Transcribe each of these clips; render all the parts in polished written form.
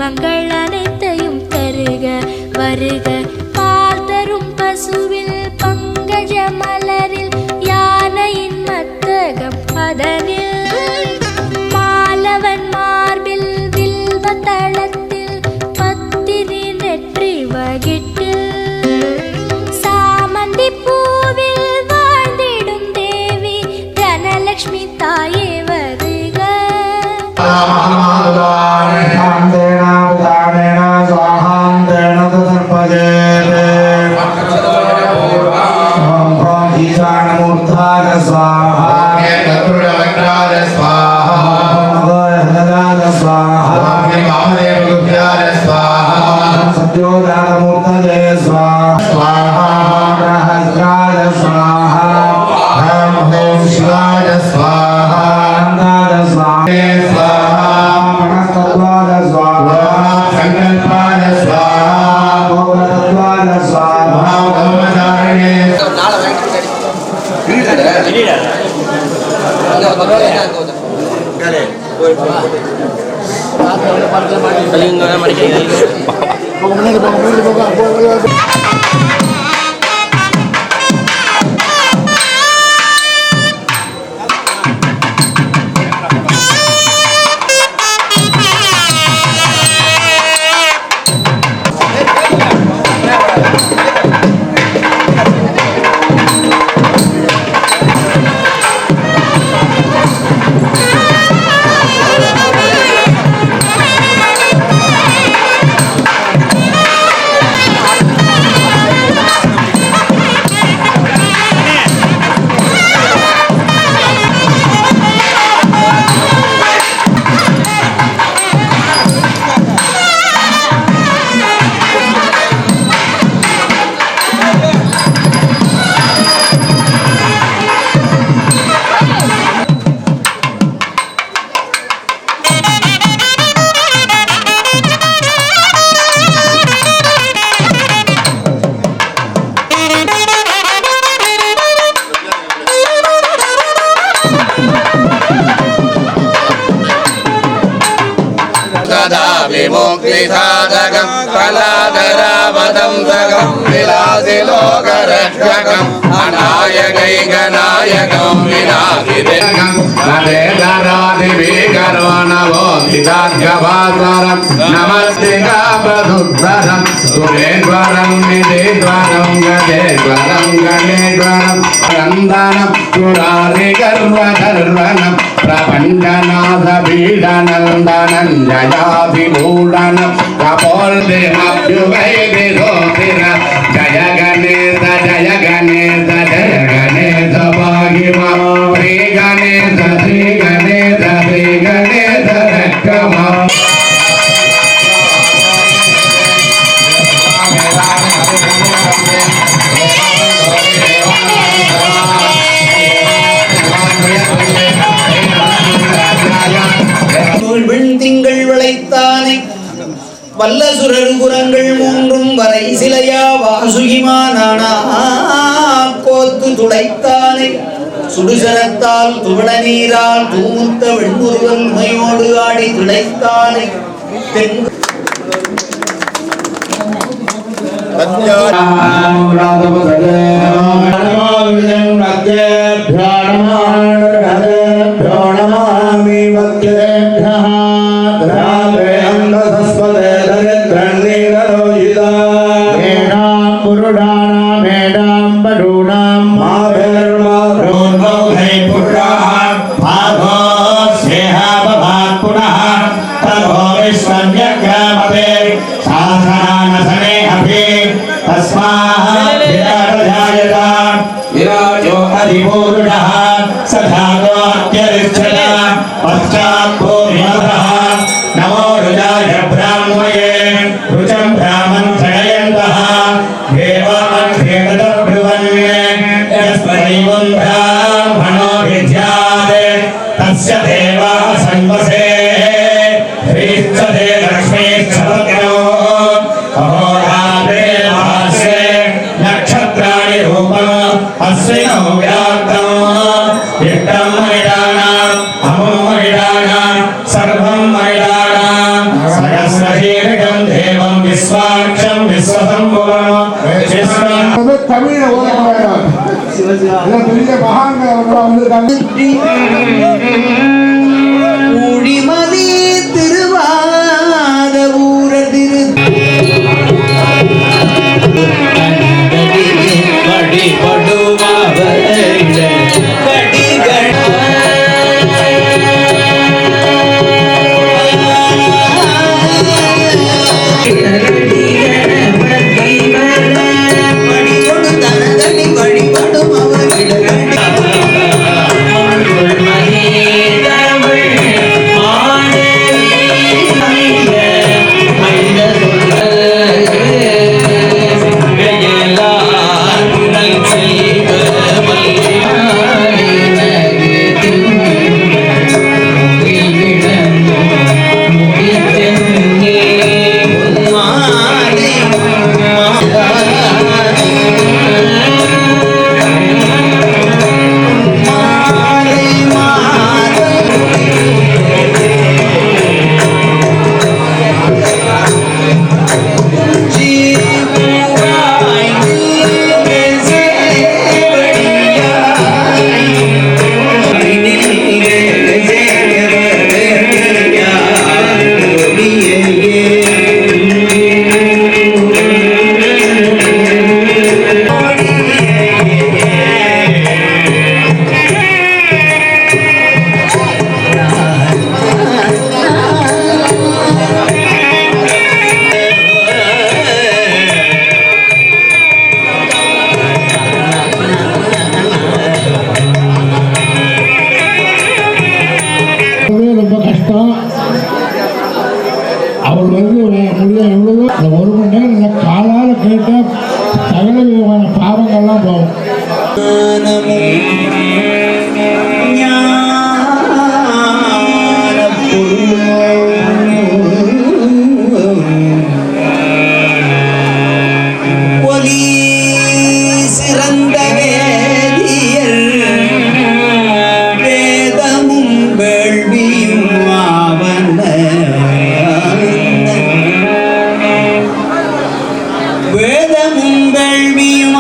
இன்பங்கள் அனைத்தையும் தருக வருக. பால் தரும் பசுவில் பங்கஜ மலரில் யானையின் மத்தகம் அதனில் மாலவன் மார்பில் வில்வ தளத்தில் பத்தினி நெற்றி வகிட்டில் சாமந்தி பூவில் வாழ்ந்திடும் தேவி தனலட்சுமி தாயே வருக. विमुक्तिसाधकं कलाधरावदंसकं विलासिलोकरक्षकं अनायकैकनायकं विनाशिदिर्गं नवेदरादिविकरो नवो विदार्घवासरं नमस्तिकाप्रदुद्धरं सुरेश्वरं निधीश्वरं गजेश्वरं गणेश्वरं वन्दनं सुरारिगर्वधर्वनं प्रपञ्चनाथपीडनन्दनं जयाभिभूषणं कपोलदेहाभ्युवैदिरोधिर जय गणेश जय गणेश जय गणेश पाहि मां श्री गणेश श्री गणेश श्री गणेश रक्ष मां திங்கள் விளைத்தானே வல்லசுரர் குரங்கள் மூன்றும் வரை சிலையா வாசுகிமானானா கோத்து துளைத்தானே சுடுசரத்தால் துவள நீரால் தூமுத்த வெண்முருகன் உமையோடு ஆடி துளைத்தானே नमो रुजाय ब्राह्मणे रुचं ब्राह्मण षडयन्तः देवान् यस्मैवं ब्राह्मणो विद्याते तस्य देवाः संवसे श्रीश्चते लक्ष्मीश्चरत्नो अहोरात्रे भास्ये नक्षत्राणि रूपम् अस्मिनो व्याप्तम् इष्टं मयिडानाम् अमुं मयिडानाम् सर्वं मयिडानाम् सहस्रशील எல்லாம் பெரிய மகான்கள் அவங்களாம் வந்திருக்காங்க. ஊழிமதி திருவாத ஊர திரு ரொம்ப கஷ்டம். அவர் வந்து முடிய எவ்வளவோ இந்த 1 மணி நேரம் இந்த காலால் கேட்டால் சகல விதமான பாவங்கள்லாம் போகும். ஒலி சிறந்த வேதியர் வேதமும் வேள்வியும் ஆவன வேதமும் வேள்வியும்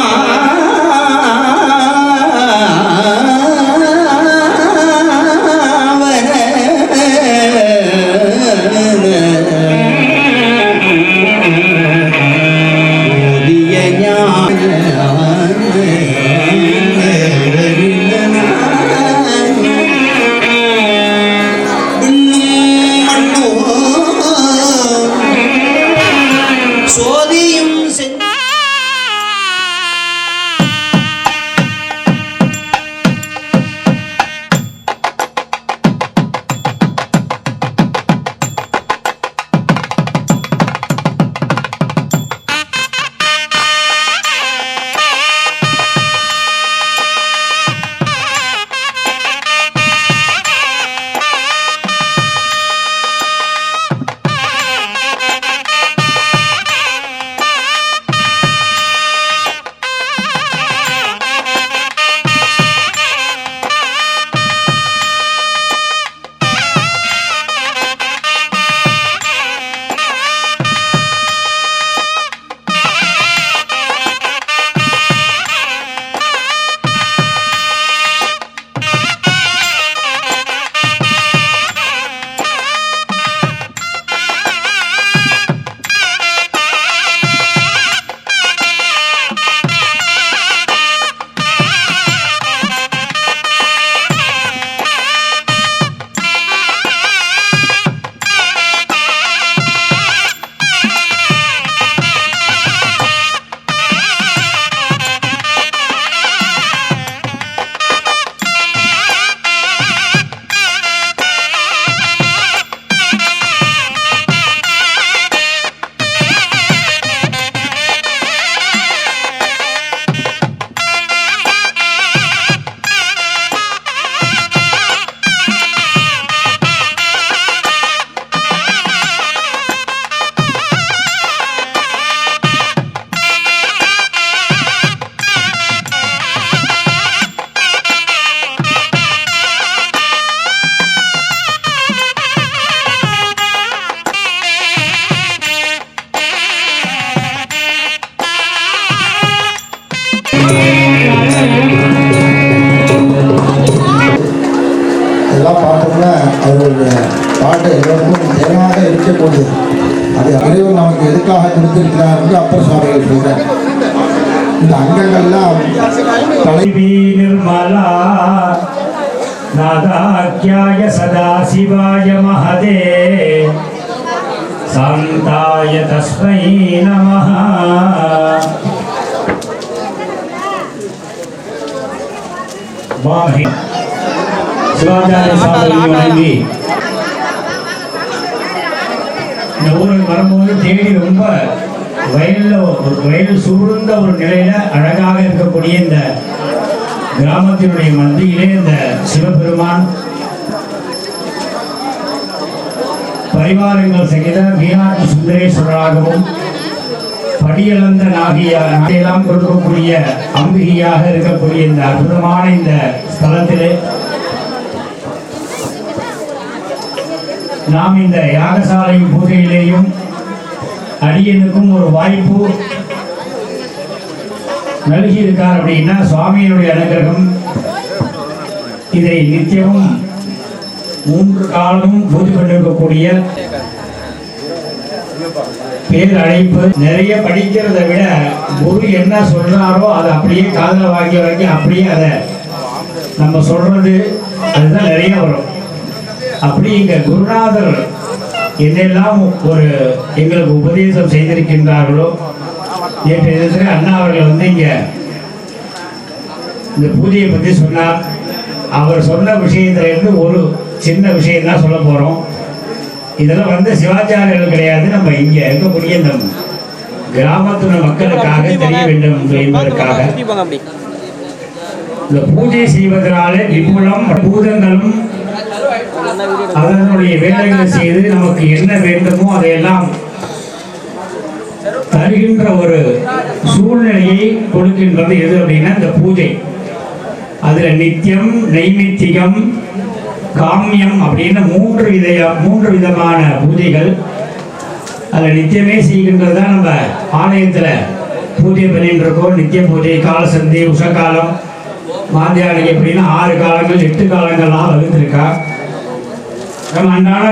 பாட்டு எல்லோருக்கும் தேவையாக இருக்கக்கூடியது. அது இறைவன் நமக்கு எதுக்காக கொடுத்திருக்கிறார் என்று அப்பர் சுவாமிகள் சொல்றார். இந்த அங்கங்கள்லாம் நிர்மலா நாதாக்கியாய சதா சிவாய மஹதே சாந்தாய தஸ்மை நமஹ. சிவாச்சாரிய சாமியை வணங்கி இந்த ஊருக்கு வரும்போது தேடி ரொம்ப வயல் சூழ்ந்த ஒரு நிலையில அழகாக இருக்கக்கூடிய இந்த கிராமத்தினுடைய மத்தியிலே இந்த சிவபெருமான் பரிவாரங்கள் சகித மீனாட்சி சுந்தரேஸ்வரராகவும் படியளந்த நாகையெல்லாம் கொடுக்கக்கூடிய அம்பிகையாக இருக்கக்கூடிய இந்த அற்புதமான இந்த ஸ்தலத்திலே நாம் இந்த யாகசாலை பூஜையிலேயும் அடியனுக்கும் ஒரு வாய்ப்பு நல்கி இருக்கார் அப்படின்னா சுவாமியினுடைய அனுகிரகம். இதை நித்தியமும் 3 காலமும் பூஜை கொண்டிருக்கக்கூடிய பேர் அழைப்பு. நிறைய படிக்கிறதை விட குரு என்ன சொல்றாரோ அதை அப்படியே காதல வாங்கி அப்படியே அதை நம்ம சொல்றது அதுதான் நிறைய வரும். அப்படி இங்க குருநாதர் என்னெல்லாம் ஒரு எங்களுக்கு உபதேசம் செய்திருக்கின்றார்களோ, நேற்று தினத்தில் அண்ணா அவர்கள் இங்க இந்த பூஜையை பற்றி சொன்னார். அவர் சொன்ன விஷயத்துல இருந்து ஒரு சின்ன விஷயம் தான் சொல்ல போறோம். இதெல்லாம் சிவாச்சாரியர்கள் கிடையாது, நம்ம இங்க இருக்கக்கூடிய இந்த கிராமத்துடைய மக்களுக்காக தெரிய வேண்டும் என்பதற்காக. இந்த பூஜை செய்வதனாலே விபுலம் பூதங்களும் அதனுடைய வேலைகளை செய்து நமக்கு என்ன வேண்டுமோ அதையெல்லாம் தருகின்ற ஒரு சூழ்நிலையை கொடுக்கின்றது. எது அப்படின்னா இந்த பூஜை. அதுல நித்தியம், நைமித்திகம், காமியம் அப்படின்னு 3 விதமான பூஜைகள். அதுல நித்தியமே செய்கின்றது தான் நம்ம ஆலயத்துல பூஜை பண்ணிட்டு இருக்கோம். நித்திய பூஜை, காலசந்தி, உஷகாலம், மாந்தியானிகை அப்படின்னு 6 காலங்கள் 8 காலங்கள்லாம் வகுத்திருக்கா. நம்ம அன்றாட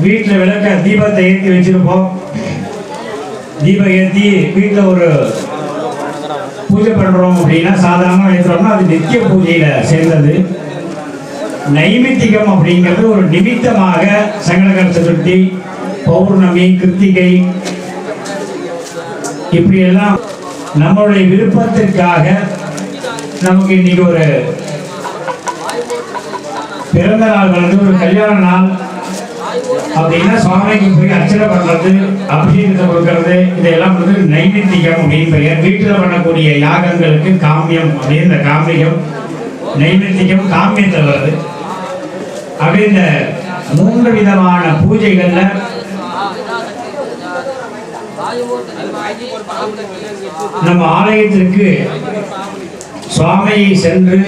வீட்டில் விளக்க தீபத்தை ஏற்றி வச்சிருப்போம். தீபம் ஏற்றி வீட்டில் ஒரு பூஜை பண்ணுறோம் அப்படின்னா சாதாரணமாக ஏற்றுறோம்னா அது நித்திய பூஜையில் சேர்ந்தது. நைமித்திகம் அப்படிங்கிறது ஒரு நிமித்தமாக சங்கடகர சதுர்த்தி, பௌர்ணமி, கிருத்திகை இப்படியெல்லாம் நம்மளுடைய விருப்பத்திற்காக நமக்கு இன்னைக்கு ஒரு பிறந்த நாள் ஒரு கல்யாண நாள் அப்படின்னா சுவாமிக்கு போய் அர்ச்சனை பண்றது, அபிஷேகத்தை கொடுக்கறது, இதெல்லாம் நைமித்திகம் அப்படின்னு பெயர். வீட்டில் பண்ணக்கூடிய யாகங்களுக்கு காமியம் அப்படின்னு இந்த காமியம் நைமித்திகம் காமியத்தில் வருது. அப்படி இந்த 3 விதமான பூஜைகள்ல நம்ம ஆலயத்திற்கு சுவாமியை சென்று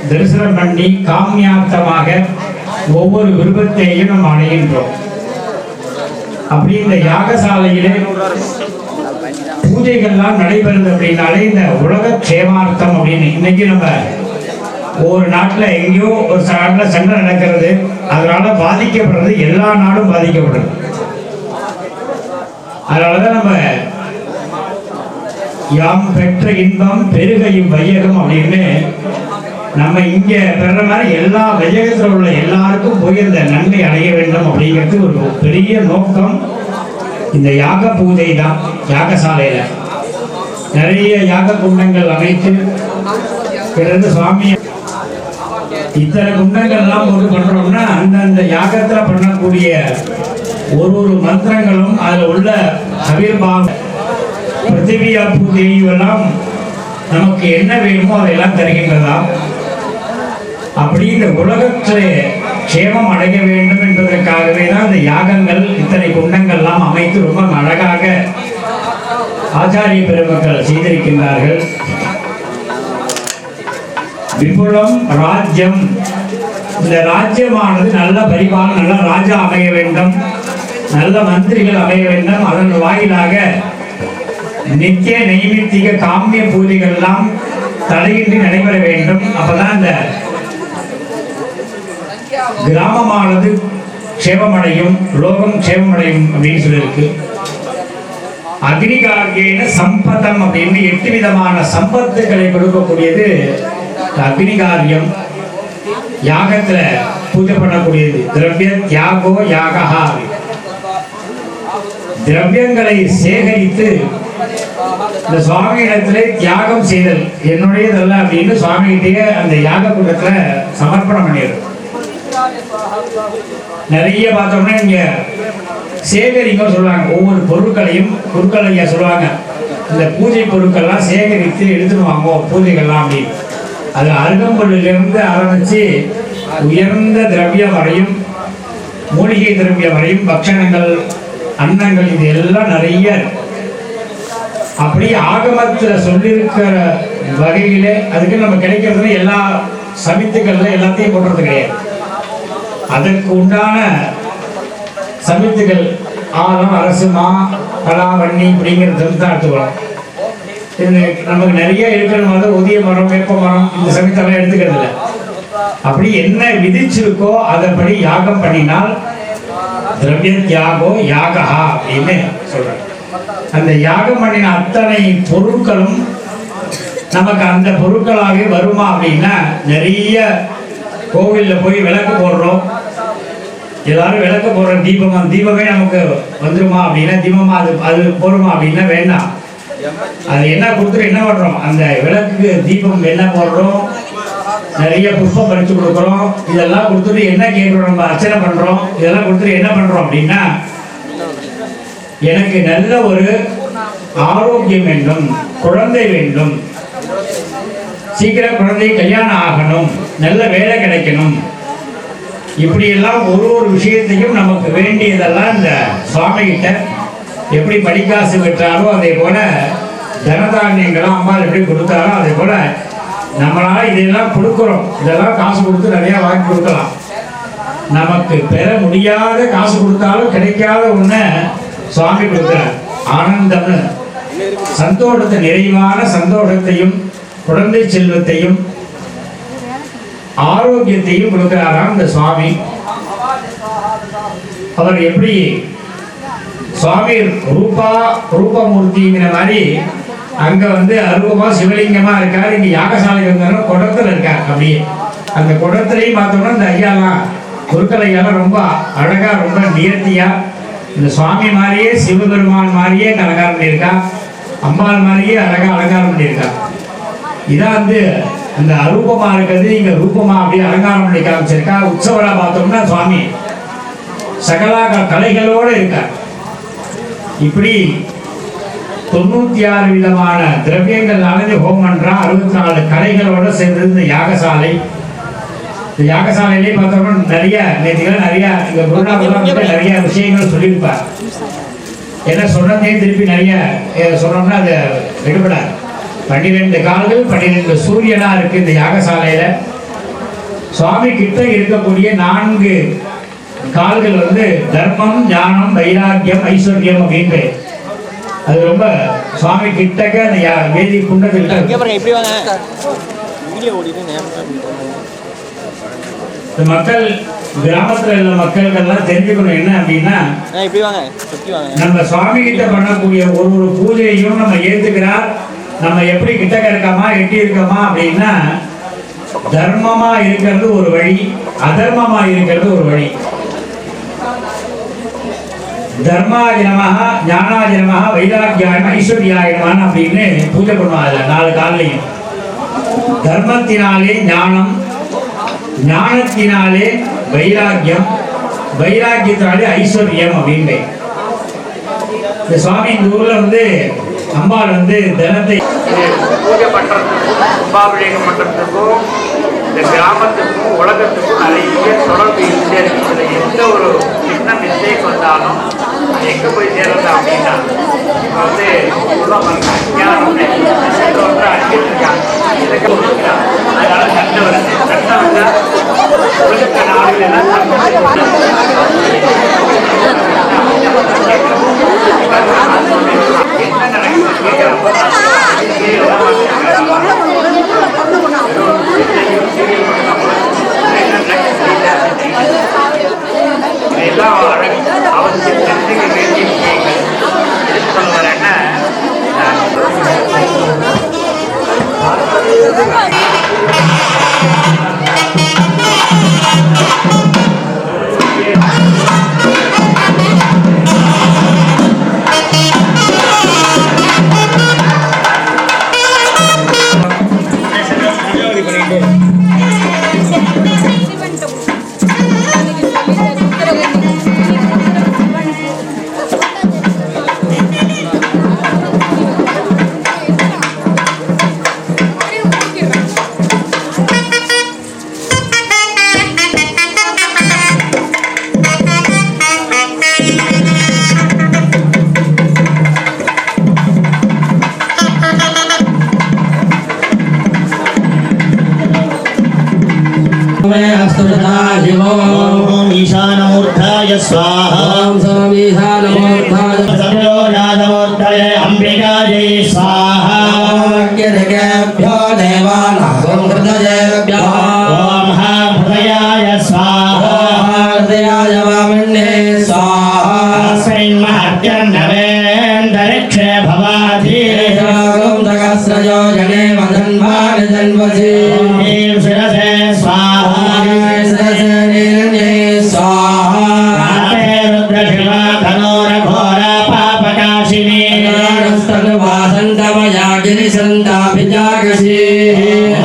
தரிசனம் பண்ணி காமியார்த்தமாக ஒவ்வொரு விருப்பத்தையும் நம்ம அடைகின்றோம். அப்படி இந்த யாகசாலையிலே பூஜைகள்லாம் நடைபெறுது அப்படின்னாலே இந்த உலக க்ஷேமார்த்தம் அப்படின்னு இன்னைக்கு நம்ம ஒரு நாட்டில் எங்கேயோ ஒரு நாட்டில் சண்டை நடக்கிறது, அதனால பாதிக்கப்படுறது எல்லா நாடும் பாதிக்கப்படுறது. அதனாலதான் நம்ம யாம் பெற்ற இன்பம் பெருகையும் வையகம் அப்படின்னு நம்ம இங்க பெற மாதிரி எல்லா வையகத்தில் உள்ள எல்லாருக்கும் போய் அந்த நன்மை அடைய வேண்டும் அப்படிங்கிறது ஒரு பெரிய நோக்கம். இந்த யாக பூஜை தான். யாகசாலையில நிறைய யாக குண்டங்கள் அமைத்து பிறகு சுவாமி இத்தனை குண்டங்கள்லாம் போட்டு பண்றோம்னா அந்தந்த யாகத்துல பண்ணக்கூடிய ஒரு மந்திரங்களும் அதுல உள்ள அவிர்பாவம் பிருத்திவியா பூஜையெல்லாம் நமக்கு என்ன வேணுமோ அதையெல்லாம் தருகின்றதா. அப்படி இந்த உலகத்திலே க்ஷேமம் அடைய வேண்டும் என்பதற்காகவே தான் இந்த யாகங்கள் இத்தனை குண்டங்கள்லாம் அமைத்து ரொம்ப அழகாக ஆச்சாரிய பெருமக்கள் செய்திருக்கின்றார்கள். விபுலம் ராஜ்யம், இந்த ராஜ்யமானது நல்ல பரிபாலனை, நல்ல ராஜா அமைய வேண்டும், நல்ல மந்திரிகள் அமைய வேண்டும். அதன் வாயிலாக நித்திய நைமித்திக காமிய பூஜைகள் எல்லாம் தடையின்றி நடைபெற வேண்டும். அப்பதான் இந்த கிராமமானது க்ஷேமமடையும், லோகம் க்ஷேமமடையும் அப்படின்னு சொல்லியிருக்கு. அக்னிகார்கேன சம்பதம் அப்படின்னு 8 விதமான சம்பத்துக்களை கொடுக்கக்கூடியது அக்னிகாரியம். யாகத்துல பூஜை பண்ணக்கூடியது திரவிய தியாகோ யாகா. திரவியங்களை சேகரித்து இந்த சுவாமி இடத்துல தியாகம் செய்தல் என்னுடையதல்ல அப்படின்னு சுவாமிகிட்டே அந்த யாக கூட்டத்துல சமர்ப்பணம் பண்ணிடுது. நிறைய பார்த்தோம்னா இங்க சேகரிக்க சொல்லுவாங்க. ஒவ்வொரு பொருட்களையும் பொருட்களையா சொல்லுவாங்க. இந்த பூஜை பொருட்கள்லாம் சேகரித்து எடுத்துன்னு வாங்குவோம் பூஜைகள்லாம் அப்படின்னு. அது அருகம்புல்லிருந்து ஆரம்பிச்சு உயர்ந்த திரவியம் வரையும், மூலிகை திரவியம் வரையும், பக்ஷணங்கள், அன்னங்கள், இது எல்லாம் நிறைய அப்படி ஆகமத்தில் சொல்லியிருக்கிற வகையிலே அதுக்கு நம்ம கிடைக்கிறதுல எல்லா சமித்துக்கள்ல எல்லாத்தையும் போடுறது கிடையாது. அதற்கு உண்டான சமித்துகள் ஆலம், அரசு, மா, பலா, வன்னி இப்படிங்கிறது தான் எடுத்துக்கலாம். இது நமக்கு நிறைய இருக்கிற மாதிரி ஒதிய மரம், வேப்ப மரம், இந்த சமயத்தெல்லாம் எடுத்துக்கிறது இல்லை. அப்படி என்ன விதிச்சிருக்கோ அதன்படி யாகம் பண்ணினால் திரவிய தியாகோ யாகா அப்படின்னு சொல்றாங்க. அந்த யாகம் பண்ணின அத்தனை பொருட்களும் நமக்கு அந்த பொருட்களாகவே வருமா அப்படின்னா, நிறைய கோவிலில் போய் விளக்கு போடுறோம், எல்லாரும் விளக்கு போடுற தீபமா, தீபமே நமக்கு வந்துருமா அப்படின்னா, தீபமா அது போடுமா அப்படின்னா வேண்டாம். அது என்ன கொடுத்துட்டு என்ன பண்றோம், அந்த விளக்குக்கு தீபம் என்ன போடுறோம், நிறைய புஷ்பம் பறிச்சு கொடுக்குறோம், இதெல்லாம் கொடுத்துட்டு என்ன கேட்குறோம், நம்ம அர்ச்சனை பண்றோம், இதெல்லாம் கொடுத்துட்டு என்ன பண்றோம் அப்படின்னா, எனக்கு நல்ல ஒரு ஆரோக்கியம் வேண்டும், குழந்தை வேண்டும், சீக்கிரம் குழந்தை கல்யாணம் ஆகணும், நல்ல வேலை கிடைக்கணும், இப்படி எல்லாம் ஒரு ஒரு விஷயத்தையும் நமக்கு வேண்டியதெல்லாம் இந்த சுவாமி கிட்ட எப்படி படிக்காசு பெற்றாரோ அதே போல தனதானியங்களும் அம்மாள் எப்படி கொடுத்தாரோ அதே போல நம்மளால இதெல்லாம் கொடுக்குறோம். இதெல்லாம் காசு கொடுத்து நிறைய வாங்கி கொடுக்கலாம். நமக்கு பெற முடியாத காசு கொடுத்தாலும் கிடைக்காத ஒண்ணு சுவாமி கொடுக்கிறார். ஆனந்தம்னு சந்தோஷத்தை, நிறைவான சந்தோஷத்தையும், குழந்தை செல்வத்தையும், ஆரோக்கியத்தையும் கொடுக்கிறாராம் இந்த சுவாமி. அவர் எப்படி சுவாமி ரூபமூர்த்திங்கிற மாதிரி அங்க அரூபமா சிவலிங்கமா இருக்காரு. இங்க யாகசாலை வந்தாலும் குடத்துல இருக்காரு. அப்படியே அந்த குடத்திலையும் பார்த்தோம்னா இந்த ஐயாலாம் குருக்கள் ஐயாலாம் ரொம்ப அழகா, ரொம்ப நேர்த்தியா இந்த சுவாமி மாதிரியே, சிவபெருமான் மாதிரியே அலங்காரம் பண்ணியிருக்கா, அம்பாள் மாதிரியே அழகா அலங்காரம் பண்ணியிருக்கா. இதான் அந்த அரூபமா இருக்கிறது இங்க ரூபமா அப்படியே அலங்காரம் பண்ணி காமிச்சிருக்கா. உற்சவரா பார்த்தோம்னா சுவாமி சகலா கலைகளோடு இருக்கார். இப்படி 96 விதமான திரவியங்கள் அலைஞ்சு ஹோமம் பண்றா. 64 கலைகளோட சேர்ந்தது இந்த யாகசாலை. இந்த யாகசாலையிலே பார்த்தோம்னா நிறைய நேற்றுகள் நிறைய இங்க குருநாதர் நிறைய விஷயங்கள் சொல்லியிருப்பார். ஏன்னா சொன்னதையும் திருப்பி நிறைய சொன்னோம்னா அது விடுபடாது. 12 கால்கள், 12 சூரியனா இருக்கு இந்த யாகசாலையில. சுவாமி கிட்ட இருக்கக்கூடிய 4 கால்கள் தர்மம், ஞானம், வைராக்கியம், ஐஸ்வர்யம் அப்படின்னு. அது ரொம்ப சுவாமி கிட்டக்க அந்த வேதி குண்டத்திட்ட மக்கள், கிராமத்துல உள்ள மக்கள்கள்லாம் தெரிஞ்சுக்கணும் என்ன அப்படின்னா, நம்ம சுவாமி கிட்ட பண்ணக்கூடிய ஒரு பூஜையையும் நம்ம ஏத்துக்கிறார். நம்ம எப்படி கிட்டக்க இருக்கோமா, எட்டி இருக்கோமா அப்படின்னா, தர்மமா இருக்கிறது ஒரு வழி, அதர்மமா இருக்கிறது ஒரு வழி. தர்மாய நமஹ, ஞானாய நமஹ, வைராக்கியாய நமஹ, ஐஸ்வர்யாய நமஹ அப்படின்னு பூஜை பண்ணுவாங்க 4 காலையும். தர்மத்தினாலே ஞானம், ஞானத்தினாலே வைராக்கியம், வைராக்கியத்தினாலே ஐஸ்வர்யம் அப்படின்னு. இந்த சுவாமி இந்த ஊர்ல அம்பாள் தனத்தை பூஜை பண்றதுக்கும், அம்பாபிஷேகம் பண்றதுக்கும், இந்த கிராமத்துக்கும் உலகத்துக்கும் நிறைய தொடர்பு இருந்துட்டே இருக்கு. இதுல எந்த ஒரு சின்ன மிஸ்டேக் வந்தாலும் எங்க போய் சேருது அப்படின்னா, அடிக்கிட்டு இருக்காங்க. அதனால சண்டை வருது. சண்டை வந்தா உலகத்த நாடுகள் எல்லாம் என்ன நடக்குது கேட்கிறப்ப இதெல்லாம் स्वाहा ओम स्वामीधानमूर्धाय सत्योजातमूर्तये अम्बिकायै स्वाहा यज्ञभ्यो देवानागं हृदयेभ्यो ओम हृदयाय स्वाहा हृदयाय वामन्ये स्वाहा तस्मैन्महत्यन्नवेन्दरिक्षे भवाधि यागं दगस्रजो जने वदन्वान् जन्वसि ह्रीं शिरसे स्वाहा सरसे नीरण्ये स्वाहा राते रुद्रशिवा धनोरघोरा पापकाशिनी स्तनवासन्तमया गिरिसन्ताभिजागसि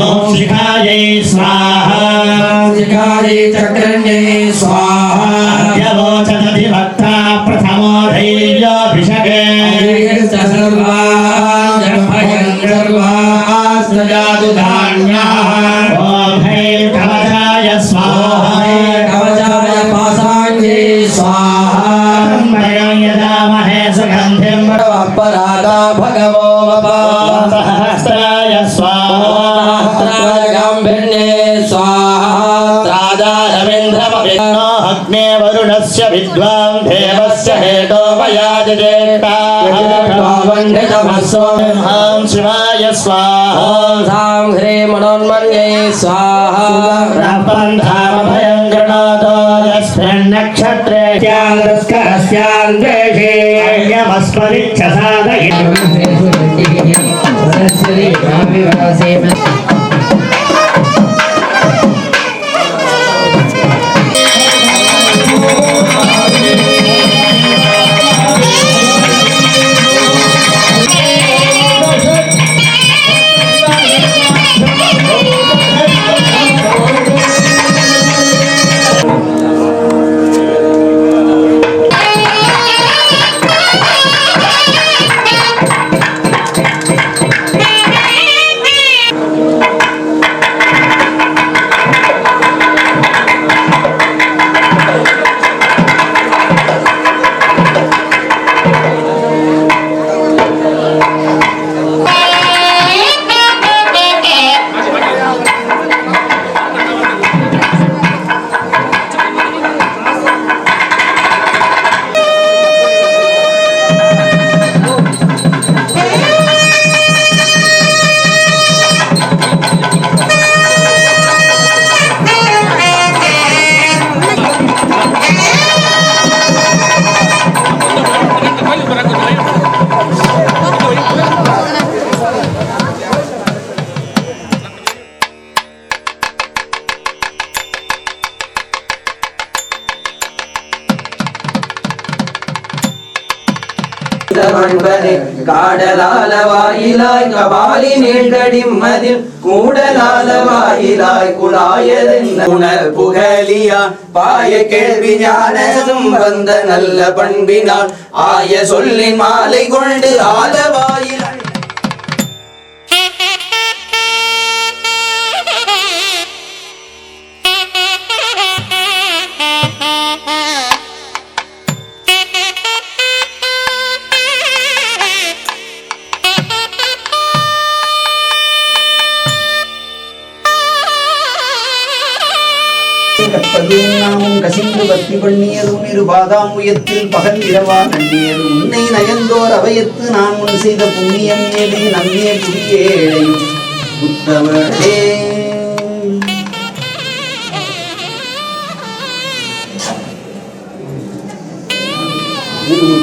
ॐ शिखायै स्वाहा शिखायै चक्रण्ये स्वाहा अद्यवोचदधिभक्ता प्रथमो धैर्योऽभिषके सर्वास्तजातु धान्याः ॐ हैर्कवचाय स्वाहा कवचाय पासाङ्गे स्वाहा ब्रह्मणं यदामहे सुगन्धिं अपराधा भगवो सहस्राय स्वाहा गाम्भिर्ये स्वाहा राजा रवीन्द्रमभिन्नो अग्ने वरुणस्य विद्वान् देवस्य हेतोवयाजजेष्टां शिवाय स्वाहा ॐ सां ह्रीं मनोन्मन्ये स्वाहा ब्रह्मन्धामभयं गृणातो यस्मिन्नक्षत्रे स्यान्दस्करस्यान्देशे यमस्मरिच्छसादयितुम् காடலாலவாயிலாய் கபாலி நீண்டடிம்மதில் கூடலாலவாயிலாய் குழாயதென்ன உணர் புகழியா பாய கேள்வி ஞானதும் வந்த நல்ல பண்பினால் ஆய சொல்லின் மாலை கொண்டு ஆலவாயிலாய் நாமும் கசிந்து பக்தி பண்ணியதும் இரு பாதாமுயத்தில் பகல் இரவா நன்னியதும் உன்னை நயந்தோர் அவையத்து நான் முன் செய்த புண்ணியம் ஏழை நம்பிய புதியேழையும் உத்தவளே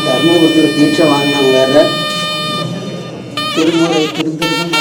தர்மபுரத்தில் தீட்சை வாங்கினவங்க திருமுறை திருத்தம்